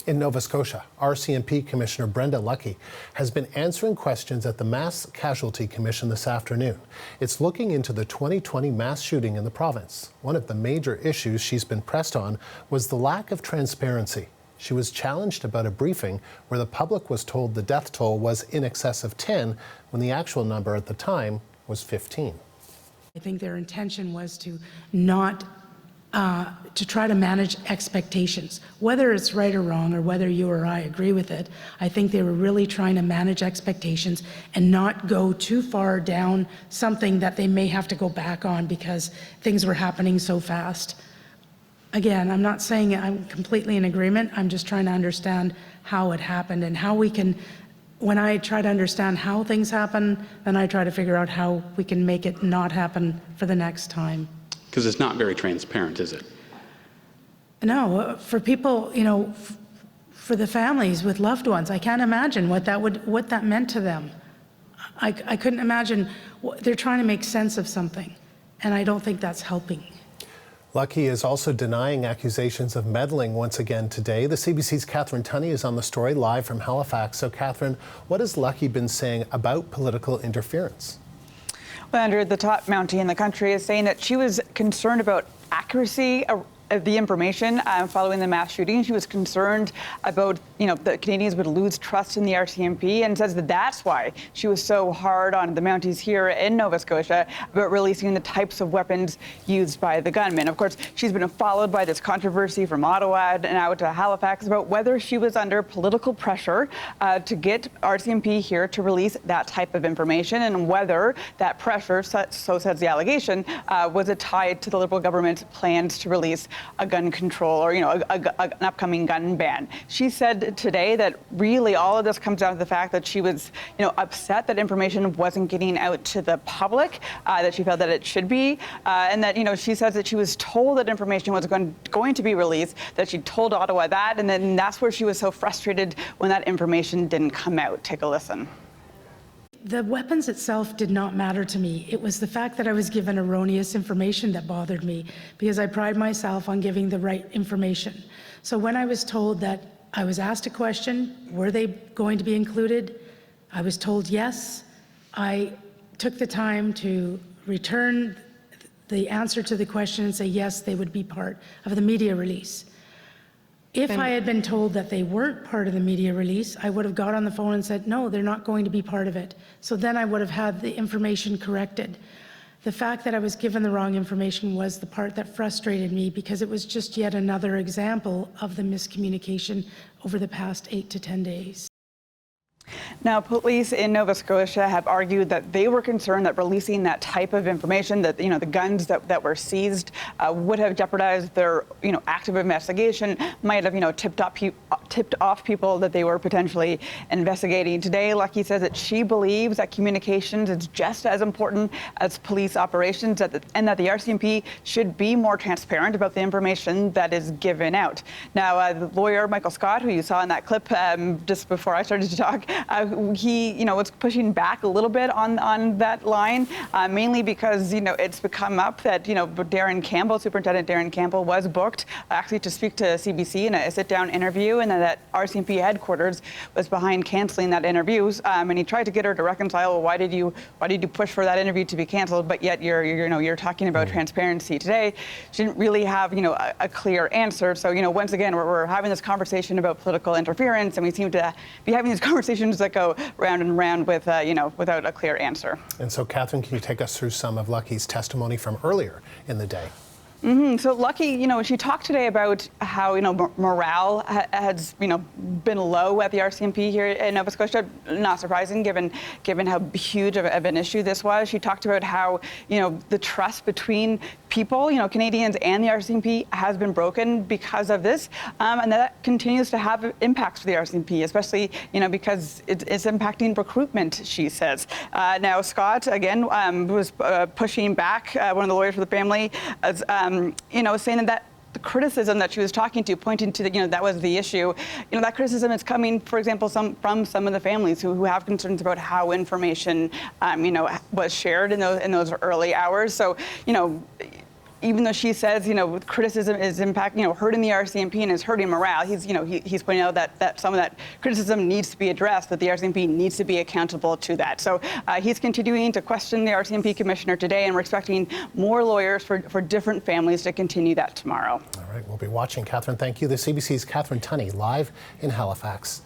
In Nova Scotia, RCMP Commissioner Brenda Lucki has been answering questions at the Mass Casualty Commission this afternoon. It's looking into the 2020 mass shooting in the province. One of the major issues she's been pressed on was the lack of transparency. She was challenged about a briefing where the public was told the death toll was in excess of 10 when the actual number at the time was 15. I think their intention was to not to try to manage expectations. Whether it's right or wrong, or whether you or I agree with it, I think they were really trying to manage expectations and not go too far down something that they may have to go back on because things were happening so fast. Again, I'm not saying I'm completely in agreement. I'm just trying to understand how it happened and how we can, when I try to understand how things happen, then I try to figure out how we can make it not happen for the next time. Because it's not very transparent, is it? No, for people, you know, for the families with loved ones, I can't imagine what that meant to them. I couldn't imagine. They're trying to make sense of something, and I don't think that's helping. Lucki is also denying accusations of meddling once again today. The CBC's Catherine Tunney is on the story live from Halifax. So, Catherine, what has Lucki been saying about political interference? Well, Andrew, the top Mountie in the country is saying that she was concerned about accuracy of the information following the mass shooting. She was concerned about, that Canadians would lose trust in the RCMP, and says that that's why she was so hard on the Mounties here in Nova Scotia about releasing the types of weapons used by the gunmen. Of course, she's been followed by this controversy from Ottawa and out to Halifax about whether she was under political pressure to get RCMP here to release that type of information, and whether that pressure, so says the allegation, was tied to the Liberal government's plans to release a gun control or, an upcoming gun ban. She said today that really all of this comes down to the fact that she was, upset that information wasn't getting out to the public, that she felt that it should be, and that, she says that she was told that information was going to be released, that she told Ottawa that, and then that's where she was so frustrated when that information didn't come out. Take a listen. The weapons itself did not matter to me. It was the fact that I was given erroneous information that bothered me, because I pride myself on giving the right information. So when I was told that I was asked a question, were they going to be included? I was told yes. I took the time to return the answer to the question and say yes, they would be part of the media release. If I had been told that they weren't part of the media release, I would have got on the phone and said, no, they're not going to be part of it. So then I would have had the information corrected. The fact that I was given the wrong information was the part that frustrated me, because it was just yet another example of the miscommunication over the past 8 to 10 days. Now, police in Nova Scotia have argued that they were concerned that releasing that type of information, that the guns that were seized, would have jeopardized their active investigation, might have tipped off people that they were potentially investigating. Today, Lucki says that she believes that communications is just as important as police operations, and that the RCMP should be more transparent about the information that is given out. Now, the lawyer Michael Scott, who you saw in that clip just before I started to talk, he was pushing back a little bit on that line, mainly because it's become up that Darren Campbell, Superintendent Darren Campbell, was booked actually to speak to CBC in a sit-down interview, and that RCMP headquarters was behind canceling that interview. And he tried to get her to reconcile. Well, why did you push for that interview to be canceled? But yet you're talking about transparency today. She didn't really have a clear answer. So once again we're having this conversation about political interference, and we seem to be having these conversations that go round and round with, without a clear answer. And so, Catherine, can you take us through some of Lucki's testimony from earlier in the day? So Lucki, she talked today about how, morale has, been low at the RCMP here in Nova Scotia. Not surprising, given how huge of an issue this was. She talked about how, the trust between people, Canadians and the RCMP has been broken because of this, and that continues to have impacts for the RCMP, especially, because it's impacting recruitment, she says. Now, Scott, again, was pushing back, one of the lawyers for the family, as saying that the criticism that she was talking to, pointing to that was the issue. That criticism is coming, for example, from some of the families who have concerns about how information, was shared in those early hours. So, even though she says, criticism is hurting the RCMP and is hurting morale, he's pointing out that some of that criticism needs to be addressed, that the RCMP needs to be accountable to that. So he's continuing to question the RCMP commissioner today, and we're expecting more lawyers for different families to continue that tomorrow. All right, we'll be watching. Catherine, thank you. The CBC's Catherine Tunney live in Halifax.